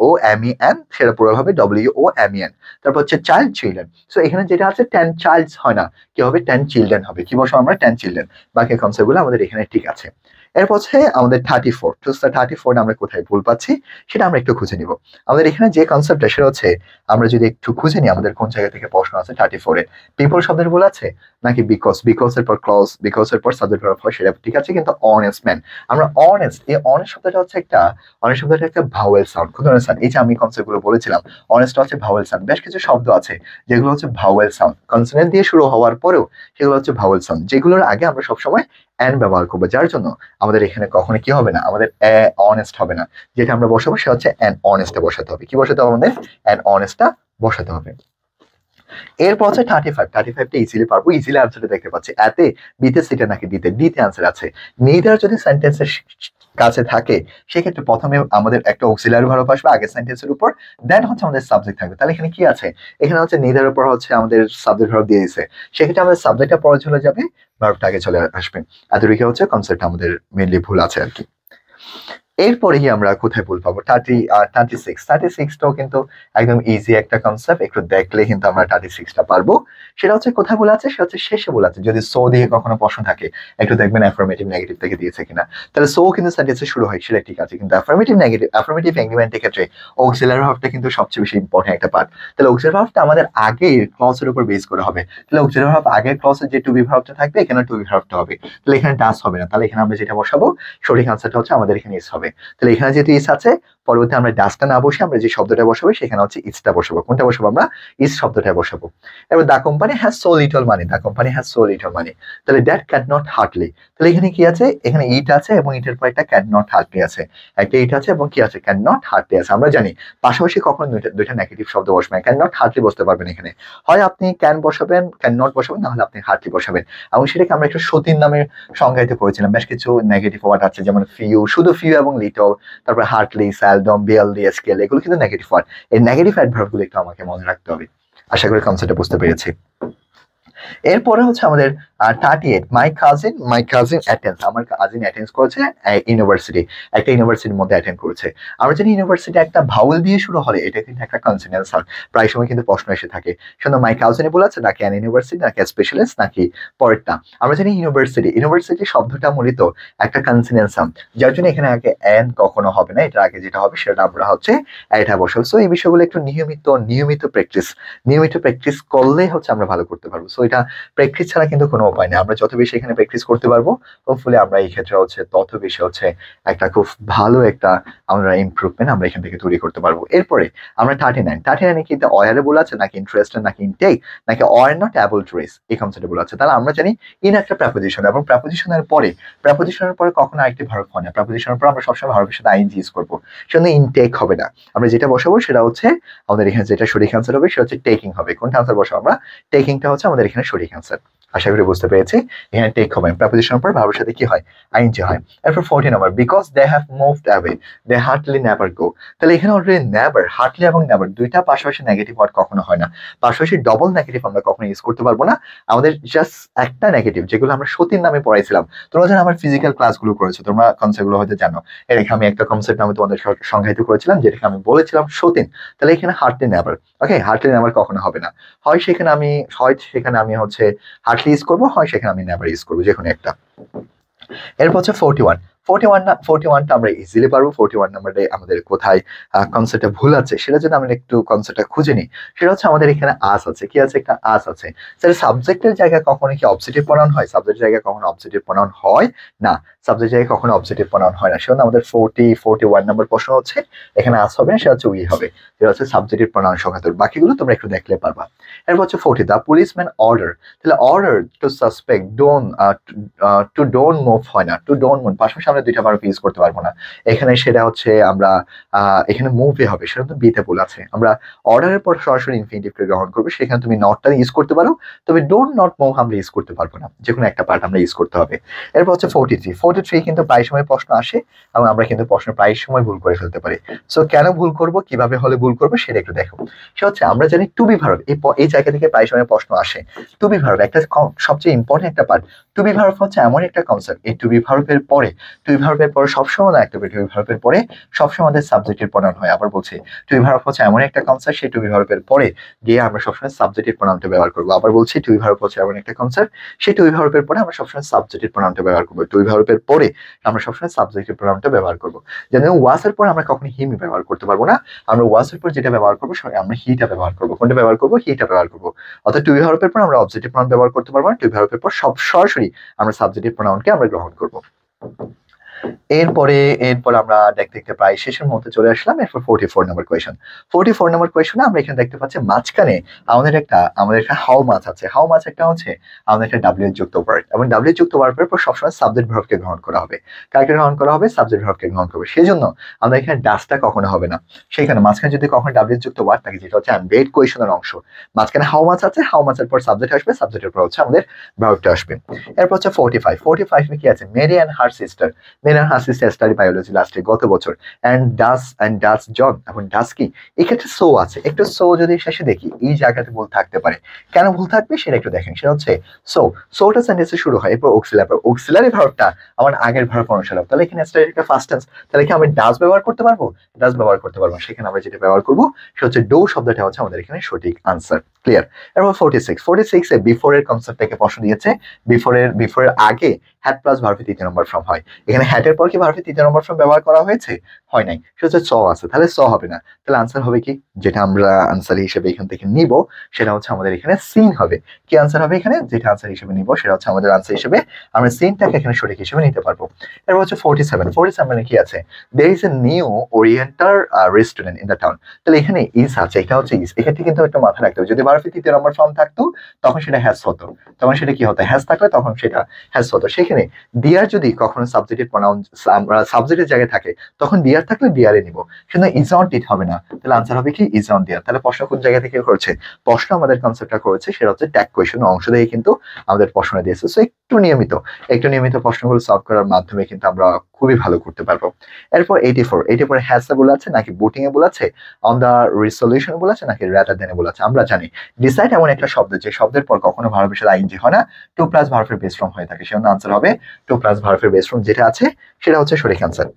WOMEN সেটা পোরাল হবে WOMEN। তারপর হচ্ছে চাইল্ড, চিলড্রেন। সো এখানে যেটা আছে 10 চাইল্ডস হয় না, কি হবে? 10 চিলড্রেন হবে। কি বসো? আমরা 10 চিলড্রেন। বাকি কনসেপ্টগুলো আমাদের এখানে ঠিক আছে। এরপর হচ্ছে আমাদের 34। 34 আমরা কোথায় ভুল পাচ্ছি সেটা আমরা একটু খুঁজে নিব। আমাদের এখানে যে কনসেপ্টটা সেটা হচ্ছে আমরা যদি একটু খুঁজে নিই আমাদের কোন জায়গা থেকে প্রশ্ন আছে 34-এ। পিপল শব্দের ভুল আছে নাকি বিকজ? বিকজ এর পর ক্লজ, বিকজ এর পর সাবজেক্ট ভার্ব হয় সেটা ঠিক আছে, কিন্তু অনেস্ট ম্যান। আমরা অনেস্ট, এই অনেস্ট শব্দটা হচ্ছে অনেস্ট শব্দটা একটা ভাওয়েল সাউন্ড। কোন ধরনের সাউন্ড? এই যে আমি কনসেপ্টগুলো বলেছিলাম অনেস্ট হচ্ছে ভাওয়েল সাউন্ড। বেশ কিছু শব্দ আছে যেগুলো হচ্ছে ভাওয়েল সাউন্ড, কনসোনেন্ট দিয়ে শুরু হওয়ার পরেও সেগুলো হচ্ছে ভাওয়েল সাউন্ড, যেগুলোর আগে আমরা সবসময় অ্যান ব্যবহার করবো, যার জন্য আমাদের এখানে কখনো কি হবে না? আমাদের অনেস্ট হবে না। যেটা আমরা বসাবো সেটা হচ্ছে অ্যান অনেস্টে বসাতে হবে। কি বসাতে হবে? আমাদের অ্যান অনেস্টটা বসাতে হবে। এরপর হচ্ছে 35টা ইজিলি পারবো, ইজিলি আনসারটা দেখতে পাচ্ছি। এতে বিতে সিটে নাকি ডিতে? ডিতে আনসার আছে। নেইদার যদি সেন্টেন্সের কাছে থাকে সেক্ষেত্রে প্রথমে আমাদের একটা অক্সিলারি ভার্ব আসবে আগের সেন্টেন্সের উপর, দেন হচ্ছে আমাদের সাবজেক্ট থাকবে। তাহলে এখানে কি আছে? এখানে হচ্ছে নেইদার উপর হচ্ছে আমাদের সাবজেক্ট ভার্ব দিয়ে দিয়েছে, সেক্ষেত্রে আমাদের সাবজেক্টটা পরে চলে যাবে, ভার্বটা আগে চলে আসবে। এতটুকু হচ্ছে কনসেপ্ট আমাদের মেইনলি ভুল আছে আর কি। এরপরে আমরা কোথায় ভুল পাবো? 36টাও কিন্তু একদম ইজি একটা কনসেপ্ট, একটু দেখলে কিন্তু আমরা 36টা পারবো। সেটা হচ্ছে কোথায় বলা আছে, সেটা হচ্ছে শেষে বলা আছে। যদি সো দিয়ে কখনো প্রশ্ন থাকে, একটু দেখবেন অ্যাফার্মেটিভ নেগেটিভ থেকে দিয়েছে কিনা। তাহলে সো কিন্তু সেন্টেন্সে শুরু হয়, সেটা ঠিক আছে, কিন্তু অ্যাফার্মেটিভ এগ্রিমেন্টের ক্ষেত্রে অক্সিলারি ভার্বটা কিন্তু সবচেয়ে বেশি ইম্পর্টেন্ট একটা পার্ট। তাহলে অক্সিলারি ভার্বটা আমাদের আগের ক্লজের উপর বেস করে হবে। তাহলে অক্সিলারি ভার্ব আগের ক্লজের যে টু বি ভার্বটা থাকবে, এখানে টু বি ভার্বটা হবে। তাহলে এখানে ডাস হবে না, তাহলে এখানে আমরা যেটা বসাবো সঠিক আনসারটা হচ্ছে আমাদের এখানে ইস হবে। তাহলে এখানে যেহেতু ইস আছে, পরবর্তী আমরা ডাসটা না বসে আমরা যে শব্দটা বসাবো সেখানে হচ্ছে ইসটা বসাবো। কোনটা বসাবো? আমরা ইস শব্দটা বসাবো। এবার the company has so little money, the company has so little money. তাহলে দ্যাট ক্যান নট হার্ডলি, তাহলে এখানে কি আছে? এখানে ইট আছে এবং ইটের পর একটা ক্যান নট হার্ডলি আছে, একটা ইট আছে এবং কি আছে? ক্যান নট হার্ডলি আছে। আমরা জানি পাশাপাশি কখনো দুইটা নেগেটিভ শব্দ বসবে না, ক্যান নট হার্ডলি বসতে পারবেন এখানে। হয় আপনি ক্যান বসাবেন, ক্যান নট বসাবেন, না হলে আপনি হার্ডলি বসাবেন। এবং সেটাকে আমরা একটা সতীন নামে সংজ্ঞায়িত করেছিলাম। বেশ কিছু নেগেটিভ ওয়ার্ড আছে, যেমন ফিউ, শুধু ফিউ এবং লিটল, তারপর হার্ডলি, স্যালডম, বিয়ারলি, স্কেল, এগুলো কিন্তু নেগেটিভ ওয়ার্ড। এই নেগেটিভ অ্যাডভার্ব গুলো একটু আমাকে মনে রাখতে হবে। আশা করি কনসেপ্টটা বুঝতে পেরেছি। এরপরে হচ্ছে আমাদের 38, মাই কাজিন অ্যাটেন্ডস, আমার কাজিন অ্যাটেন্ড করেছে ইউনিভার্সিটি, একটা ইউনিভার্সিটির মধ্যে অ্যাটেন্ড করেছে। আমরা জানি ইউনিভার্সিটি একটা ভাউল দিয়ে শুরু হলে এটা কিন্তু একটা কনসোনেন্স সাউন্ড, প্রায় সময় কিন্তু প্রশ্ন এসে থাকে। শুধু মাই কাজিনে বলেছে নাকি অ্যান ইউনিভার্সিটি, নাকি স্পেশালিস্ট, নাকি পরেরটা। আমরা জানি ইউনিভার্সিটি শব্দটা মূলত একটা কনসোনেন্স সাউন্ড, যার জন্য এখানে আগে অ্যান কখনো হবে না, এটার আগে যেটা হবে সেটা আমরা হচ্ছে এটা বসাবো। সো এই বিষয়গুলো একটু নিয়মিত প্র্যাকটিস করলে হচ্ছে আমরা ভালো করতে পারবো। সো এটা প্র্যাকটিস ছাড়া কিন্তু কোনো উপায় নেই। আমরা যত বেশি এখানে প্র্যাকটিস করতে পারবো, হোপফুলি আমরা এই ক্ষেত্রে হচ্ছে তত বেশি হচ্ছে একটা খুব ভালো একটা আমরা ইমপ্রুভমেন্ট আমরা এখান থেকে তৈরি করতে পারবো। এরপরে আমরা 39 কিন্তু অয়ারে বলা আছে, নাকি ইন্টারেস্টেড, নাকি ইনটেক, নাকি were not able to race, এই কনসেপ্টে বলা আছে। তাহলে আমরা জানি ইন একটা প্রেপোজিশন, এবং প্রেপোজিশনের পরে কখনো আরেকটি ভার্ব হয় না। প্রেপোজিশনের পর আমরা সবসময় ভার্বের সাথে আইএনজি ইউজ করবো, সেজন্য ইনটেক হবে না। আমরা যেটা বসাবো সেটা হচ্ছে আমাদের এখানে যেটা সঠিক আনসার হবে সেটা হচ্ছে টেকিং হবে। কোনটা আনসার বসাবো? আমরা টেকিংটা হচ্ছে আমাদের এখানে সঠিক আনসার। আশা করি বুঝতে পেরেছি। এখানে টেক হবে, প্রেপোজিশনের পর ভার্বের সাথে কি হয়? আইএনজি হয়। এরপর 40 number, because they have moved away, they hardly never go. তাহলে এখানে অলরেডি নেভার, হার্ডলি এবং নেভার দুইটা পাশাপাশি নেগেটিভ ওয়ার্ড কখনো হয় না। পাশাপাশি ডবল নেগেটিভ আমরা কখনো ইউজ করতে পারবো না। আমাদের জাস্ট একটা নেগেটিভ, যেগুলো আমরা সতীর নামে পড়াইছিলাম। তোমরা যারা আমার ফিজিক্যাল ক্লাসগুলো করেছো, তোমরা কনসেপ্টগুলো হয়তো জানো। এটাকে আমি একটা কনসেপ্ট নামে তোমাদের সংজ্ঞায়িত করেছিলাম, যেটাকে আমি বলেছিলাম সতীন। তাহলে এখানে হার্ডলি নেভার, ওকে, হার্ডলি নেভার কখনো হবে না। হয় সেখানে আমি হচ্ছে হার্ডলি ইউজ করবো, হয় সেখানে আমি নেভার ইউজ করবো, যে কোনো একটা। এরপর হচ্ছে 41টা আমরা ইজিলি পারবো। 41 নাম্বারে আমাদের কোথায় কনসেপ্টটা ভুল আছে সেটা যদি আমরা একটু কনসেপ্টটা খুঁজে নিই, সেটা হচ্ছে আমাদের এখানে আস আছে। কি আছে? একটা আস আছে। তাহলে সাবজেক্টের জায়গায় কখনো কি অবজেক্টিভ প্রনাউন হয়? সাবজেক্টের জায়গায় কখনো অবজেক্টিভ প্রনাউন হয় না। সাবজেক্টের জায়গায় কখনো অবজেক্টিভ প্রনাউন হয় না। সেজন্য আমাদের 41 নাম্বার প্রশ্ন হচ্ছে এখানে আস হবে না, সেটা হচ্ছে উই হবে। যেটা হচ্ছে সাবজেক্টিভ প্রনাউন সংখ্যাতর। বাকিগুলো তোমরা একটু দেখলে পারবা। এরপর হচ্ছে 40, দা পুলিশম্যান অর্ডার। তাহলে order to suspect don't move হয় না, টু ডোন্ট মুভ পাশাপাশি আমরা দুইটা ভার্ব ইউজ করতে পারবো না এখানে। সেটা হচ্ছে আমরা এখানে মুভে হবে, সেটা তো বিতে বলা আছে। আমরা অর্ডারের পর সরাসরি ইনফিনিটিভকে গ্রহণ করবো, সেখানে তুমি নটটা ইউজ করতে পারো, তবে ডোন্ট নট মুভ আমরা ইউজ করতে পারবো না। যে কোনো একটা পার্ট আমরা ইউজ করতে হবে। এরপর হচ্ছে 43 কিন্তু প্রায় সময় প্রশ্ন আসে, এবং আমরা কিন্তু প্রশ্ন প্রায় সময় ভুল করে ফেলতে পারি। সো কেন ভুল করব, কিভাবে হলে ভুল করবো সেটা একটু দেখো। সে হচ্ছে আমরা জানি টু বি ভার্ব, এই জায়গা থেকে প্রায় সময় প্রশ্ন আসে। টু বি ভার্ব একটা সবচেয়ে ইম্পর্টেন্ট একটা পার্ট। টু বি ভার্ব হচ্ছে এমন একটা কনসেপ্ট, এই টু বি ভার্বের পরে সবসময় না, একটা টু বি ভার্বের পরে সবসময় আমাদের সাবজেক্টের প্রনাউন হয়। আবার বলছি, টু বি ভার্ব হচ্ছে এমন একটা কনসেপ্ট, সেই টু বি ভার্বের পরে গিয়ে আমরা সবসময় সাবজেক্টের প্রনাউনটা ব্যবহার করবো। আবার বলছি, টু বি ভার্ব হচ্ছে এমন একটা কনসেপ্ট, সেই টু বি ভার্বের পরে আমরা সবসময় সাবজেক্টের প্রনাউনটা ব্যবহার করবো। টু বি ভার্বের পরে আমরা সবসময় সাবজেক্টের প্রনাউনটা ব্যবহার করবো। যেমন ওয়াসের পর আমরা কখনো হিম ব্যবহার করতে পারবো না। আমরা ওয়াসের পর যেটা ব্যবহার করবো আমরা হিটা ব্যবহার করবো। কোনটা ব্যবহার করবো? হিটা ব্যবহার করবো। অর্থাৎ টু বি ভার্বের পর আমরা অবজেক্টিভ প্রনাউন ব্যবহার করতে পারবো না। টু বি ভার্বের পর সরাসরি আমরা সাবজেক্টিভ প্রনাউনকে আমরা গ্রহণ করবো। এরপর আমরা দেখতে প্রায় শেষের মধ্যে চলে আসলাম। এরপর 44 নাম্বার কোয়েশ্চনে আমরা এখানে দেখতে পাচ্ছি মাঝখানে আমাদের একটা হাউ মাছ আছে। হাউ মাছ একটা হচ্ছে আমাদের একটা ডাব্লিউ যুক্ত ভার্ব, এবং ডাব্লিউ যুক্ত ভার্বের পর সবসময় সাবজেক্ট ভার্বকে গ্রহণ করা হবে। কাকে গ্রহণ করা হবে? সাবজেক্ট ভার্বকে গ্রহণ করবে। সেজন্য আমরা এখানে ডাসটা কখনো হবে না। সেখানে মাঝখানে যদি কখনো ডাব্লিউ যুক্ত ভার্ব থাকে, যেটা হচ্ছে আনবেড কোয়েশনের অংশ, মাঝখানে হাউ মাছ আছে, হাউ মাছের পর সাবজেক্ট আসবে, সাবজেক্টের পর হচ্ছে আমাদের ভার্বটা আসবে। এরপর হচ্ছে 45 কি আছে? Mary and her sister. মেনার হাসিস স্টাডি বায়োলজি লাস্টে গত বছর। অ্যান্ড ডাস জন, এখন ডাস কি, এক্ষেত্রে সো আছে, একটু সো যদি শেষে দেখি এই জায়গাতে ভুল থাকতে পারে। কেন ভুল থাকবে সেটা একটু দেখেন, সেটা হচ্ছে সো, সোটা সেন্টেন্সে শুরু হয়, এরপর অক্সিলারি ভার্বটা আমার আগের ভার্ব অনুসারে, তাহলে এখানে স্টাডিটা ফার্স্ট টেন্স, তাহলে কি আমি ডাস ব্যবহার করতে পারবো? ডাস ব্যবহার করতে পারবো, সেখানে আমরা যেটা ব্যবহার করবো সেটা হচ্ছে ডু শব্দটা হচ্ছে আমাদের এখানে সঠিক আনসার। ক্লিয়ার? এরপর 46 এ বিফোর এর কনসেপ্ট থেকে প্রশ্ন দিয়েছে। বিফোরের আগে হ্যাড প্লাস ভার্বে তৃতীয় নম্বর ফর্ম হয়, এখানে হ্যাটের পর কি ভার্বে তৃতীয় নম্বর ফর্ম ব্যবহার করা হয়েছে? হয় নাই, সেটা হচ্ছে স আছে, তাহলে স হবে না। তাহলে আনসার হবে কি, যেটা আমরা আনসার হিসেবে এখান থেকে নিব সেটা হচ্ছে আমাদের এখানে সিন হবে। কি আনসার হবে এখানে, যেটা আনসার হিসেবে নিব সেটা হচ্ছে আমাদের আনসার হিসেবে আমরা সিনটাকে এখানে সঠিক হিসেবে নিতে পারবো। এরপর হচ্ছে 47 কি আছে, there is a new oriental restaurant in the town। তাহলে এখানে ইজ আছে, এটা হচ্ছে ইজ, এক্ষেত্রে কিন্তু একটা মাথা রাখতে হবে, যদি ভার্বে তৃতীয় নম্বর ফর্ম থাকতো তখন সেটা হ্যাজ হতো, তখন সেটা কি হতো, হ্যাজ থাকলে তখন সেটা হ্যাজ হতো। সেখানে ডিয়ার যদি কখনো সাবজেক্টের প্রনাউন সাবজেক্টের জায়গায় থাকে তখন ডিয়ার থাকলে ডিয়ারে নিব, কিন্তু ইজ অন ইট হবে না। তাহলে আনসার হবে কি, ইজ অন ডিয়ার। তাহলে প্রশ্ন কোন জায়গা থেকে করেছে, প্রশ্ন আমাদের কনসেপ্টটা করেছে সেটা হচ্ছে ট্যাগ কোয়েশ্চন অংশ দিয়ে কিন্তু আমাদের প্রশ্ন দিয়েছে। সো একটু নিয়মিত প্রশ্নগুলো সলভ করার মাধ্যমে কিন্তু আমরা খুবই ভালো করতে পারবো। এরপর 84 হ্যাজ এ বলে আছে নাকি বুটিং এ বলে আছে, অন দা রিসলিউশন বলে আছে নাকি রাদার দেন এ বলে আছে। আমরা জানি ডিসাইড এমন একটা শব্দ যে শব্দের পর কখনো ভার্বের সাথে আইএনজি হয় না, টু প্লাস ভার্বের বেস ফর্ম হয়ে থাকে, সেজন্য আনসার হবে টু প্লাস ভার্বের বেস ফর্ম যেটা আছে সেটা হচ্ছে সঠিক আনসার।